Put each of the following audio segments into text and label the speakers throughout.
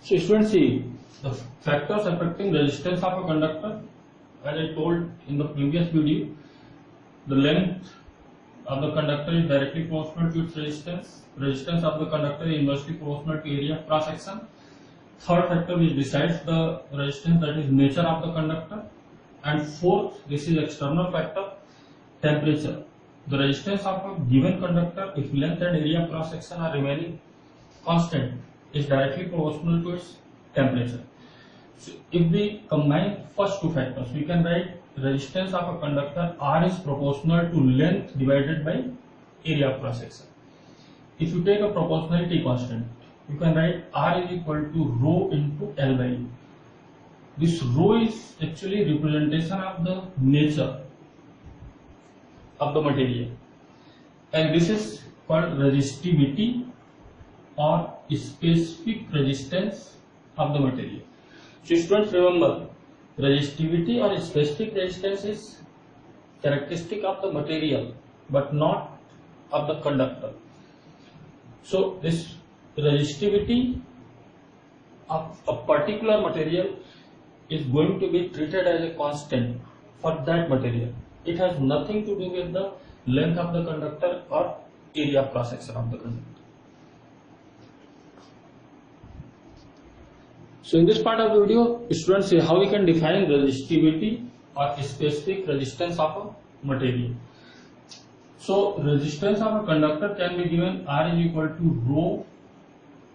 Speaker 1: So students, see the factors affecting resistance of a conductor. As I told in the previous video, the length of the conductor is directly proportional to its resistance. Resistance of the conductor is inversely proportional to area of cross section. Third factor which decides the resistance, that is nature of the conductor. And fourth, this is external factor, temperature. The resistance of a given conductor, if length and area of cross section are remaining constant, is directly proportional to its temperature. So if we combine first two factors, we can write resistance of a conductor R is proportional to length divided by area of cross section. If you take a proportionality constant, you can write R is equal to rho into L by U. This rho is actually representation of the nature of the material, and this is called resistivity or specific resistance of the material. So students, remember, resistivity or specific resistance is characteristic of the material but not of the conductor. So this resistivity of a particular material is going to be treated as a constant for that material. It has nothing to do with the length of the conductor or area of cross section of the conductor. So in this part of the video, students, see how we can define resistivity or specific resistance of a material. So resistance of a conductor can be given R is equal to rho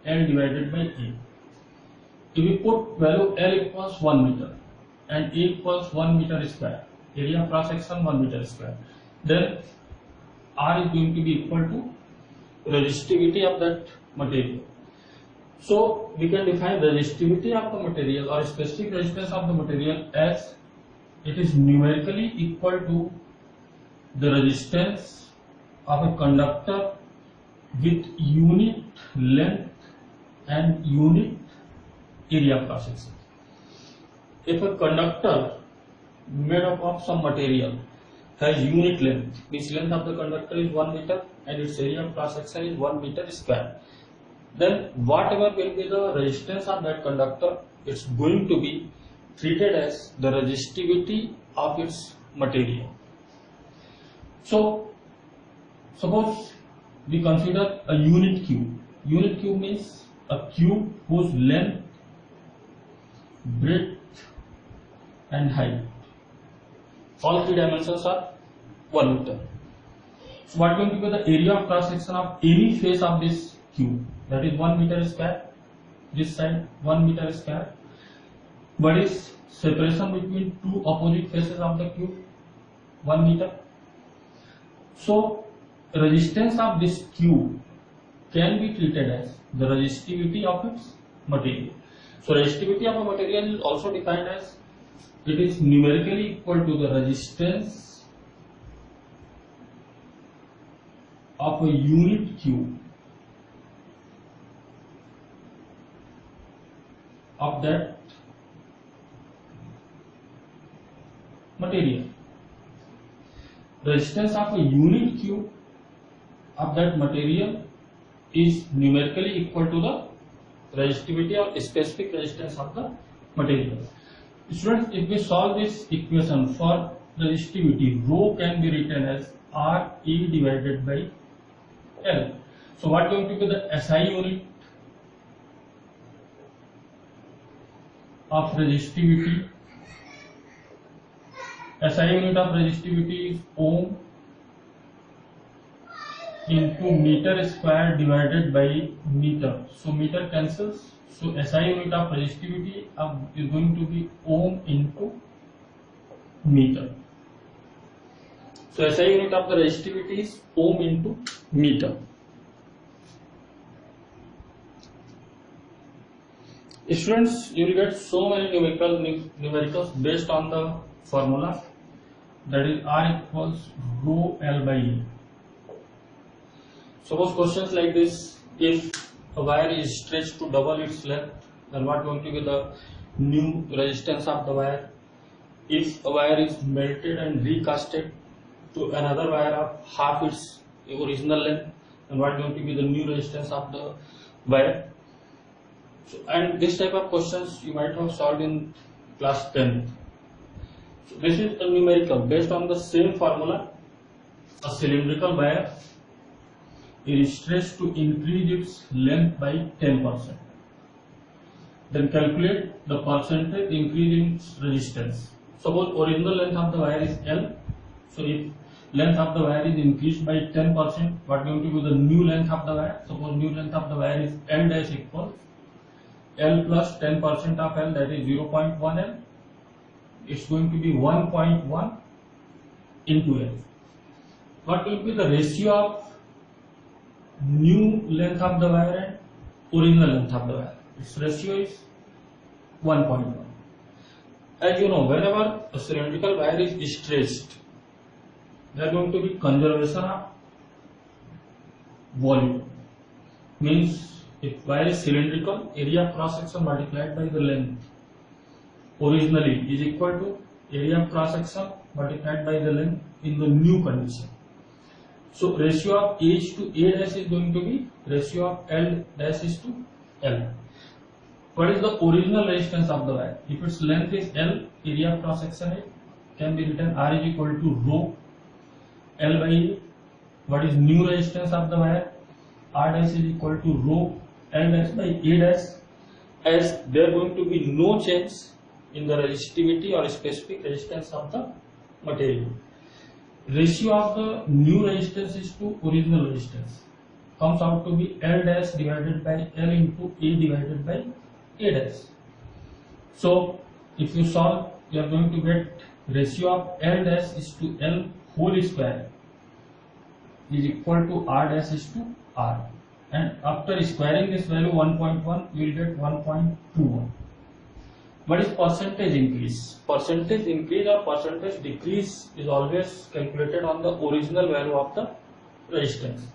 Speaker 1: L divided by A. If we put value L equals 1 meter and A equals 1 meter square, area of cross section 1 meter square, then R is going to be equal to resistivity of that material. So we can define resistivity of the material or specific resistance of the material as it is numerically equal to the resistance of a conductor with unit length and unit area of cross section. If a conductor made up of some material has unit length, means length of the conductor is 1 meter and its area of cross section is 1 meter square, then whatever will be the resistance of that conductor, it's going to be treated as the resistivity of its material. So suppose we consider a unit cube. Unit cube means a cube whose length, breadth and height, all three dimensions are 1 meter. So what is going to be the area of cross section of any face of this cube? That is 1 meter square. This side 1 meter square. What is separation between two opposite faces of the cube? 1 meter. So resistance of this cube can be treated as the resistivity of its material. So resistivity of a material is also defined as it is numerically equal to the resistance of a unit cube of that material. Resistance of a unit cube of that material is numerically equal to the resistivity or specific resistance of the material. Students, if we solve this equation for resistivity, rho can be written as Ra divided by L. So what is going to be the SI unit of resistivity? SI unit of resistivity is ohm into meter square divided by meter. So meter cancels. So SI unit of resistivity is going to be ohm into meter. So SI unit of the resistivity is ohm into meter. Students, you will get so many numericals based on the formula, that is R equals rho L by A. Suppose questions like this, if a wire is stretched to double its length, then what is going to be the new resistance of the wire? If a wire is melted and recasted to another wire of half its original length, then what is going to be the new resistance of the wire? So, and this type of questions you might have solved in class 10th. So this is a numerical based on the same formula. A cylindrical wire is stretched to increase its length by 10%. Then calculate the percentage increase in its resistance. Suppose original length of the wire is L. So if length of the wire is increased by 10%, what going to be the new length of the wire? Suppose new length of the wire is L dash equals L plus 10% of L, that is 0.1 L. It's going to be 1.1 into L. What will be the ratio of new length of the wire and original length of the wire? Its ratio is 1.1. As you know, whenever a cylindrical wire is stretched, there are going to be conservation of volume. Means if wire is cylindrical, area cross section multiplied by the length originally is equal to area of cross section multiplied by the length in the new condition. So ratio of H to A dash is going to be ratio of L dash is to L. What is the original resistance of the wire? If its length is L, area of cross section can be written R is equal to rho L by A. What is new resistance of the wire? R dash is equal to rho L dash by A dash, as there going to be no change in the resistivity or specific resistance of the material. Ratio of the new resistance is to original resistance comes out to be L dash divided by L into A divided by A dash. So if you solve, you are going to get ratio of L dash is to L whole square is equal to R dash is to R, and after squaring this value 1.1 you will get 1.21. What is percentage increase? Percentage increase or percentage decrease is always calculated on the original value of the resistance.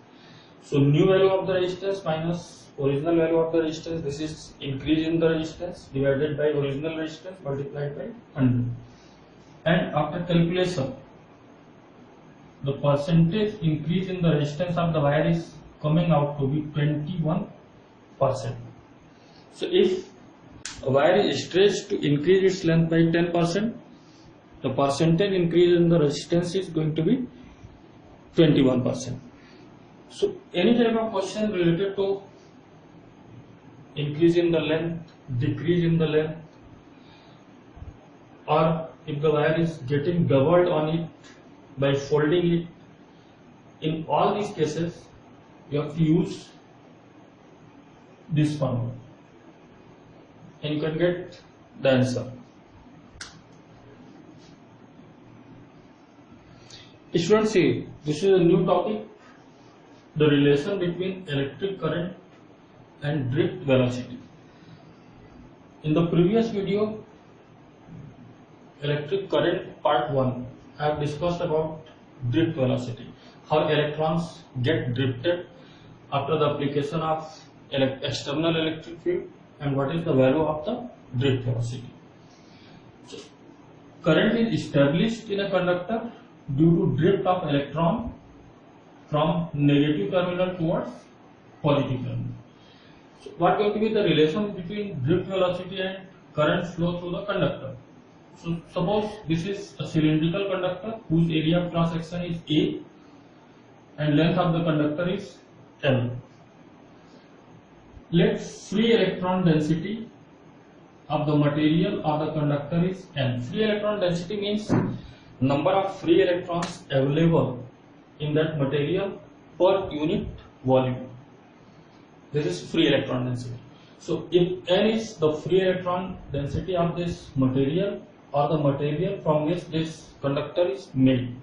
Speaker 1: So new value of the resistance minus original value of the resistance, this is increase in the resistance divided by original resistance multiplied by 100. And after calculation, the percentage increase in the resistance of the wire is coming out to be 21%. So if a wire is stretched to increase its length by 10%, the percentage increase in the resistance is going to be 21%. So any type of question related to increase in the length, decrease in the length, or if the wire is getting doubled on it by folding it, in all these cases you have to use this formula and you can get the answer. Students, see, this is a new topic, the relation between electric current and drift velocity. In the previous video, electric current part 1, I have discussed about drift velocity, how electrons get drifted after the application of external electric field, and what is the value of the drift velocity. So, current is established in a conductor due to drift of electron from negative terminal towards positive terminal. So what going to be the relation between drift velocity and current flow through the conductor? So suppose this is a cylindrical conductor whose area of cross section is A and length of the conductor is L. Let free electron density of the material or the conductor is N. Free electron density means number of free electrons available in that material per unit volume. This is free electron density. So if N is the free electron density of this material or the material from which this conductor is made,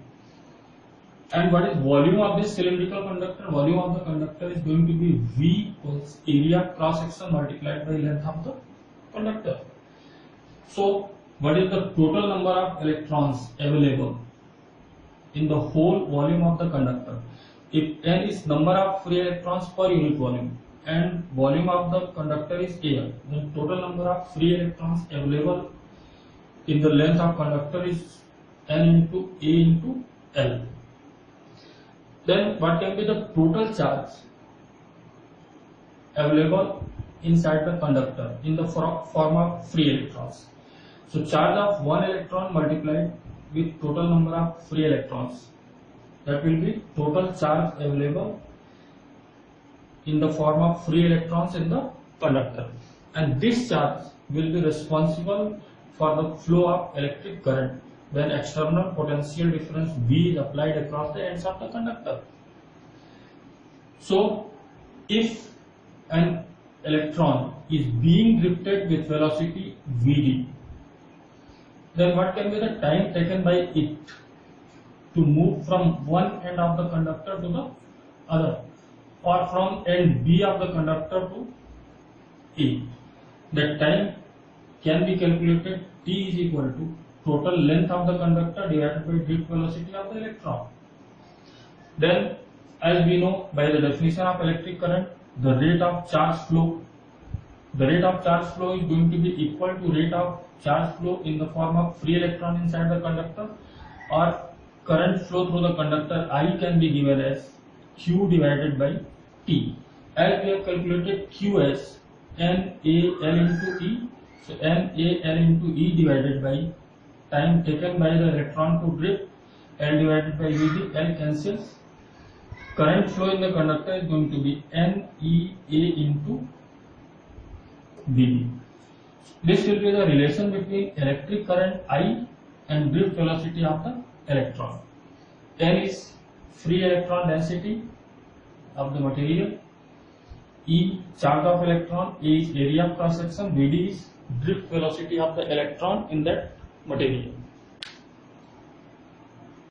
Speaker 1: and what is volume of this cylindrical conductor? Volume of the conductor is going to be V equals area cross section multiplied by length of the conductor. So what is the total number of electrons available in the whole volume of the conductor? If N is number of free electrons per unit volume and volume of the conductor is A, then total number of free electrons available in the length of conductor is N into A into L. Then what can be the total charge available inside the conductor in the form of free electrons. So charge of one electron multiplied with total number of free electrons, that will be total charge available in the form of free electrons in the conductor, and this charge will be responsible for the flow of electric current when external potential difference V is applied across the ends of the conductor. So if an electron is being drifted with velocity Vd, then what can be the time taken by it to move from one end of the conductor to the other, or from end B of the conductor to A? That time can be calculated. T is equal to total length of the conductor divided by drift velocity of the electron. Then, as we know by the definition of electric current, the rate of charge flow is going to be equal to rate of charge flow in the form of free electron inside the conductor, or current flow through the conductor I can be given as Q divided by T, as we have calculated Q as NAL into E. So NAL into E divided by time taken by the electron to drift, L divided by Vd, L cancels. Current flow in the conductor is going to be NEA into Vd. This will be the relation between electric current I and drift velocity of the electron. N is free electron density of the material, E charge of electron, A is area of cross section, Vd is drift velocity of the electron in that material.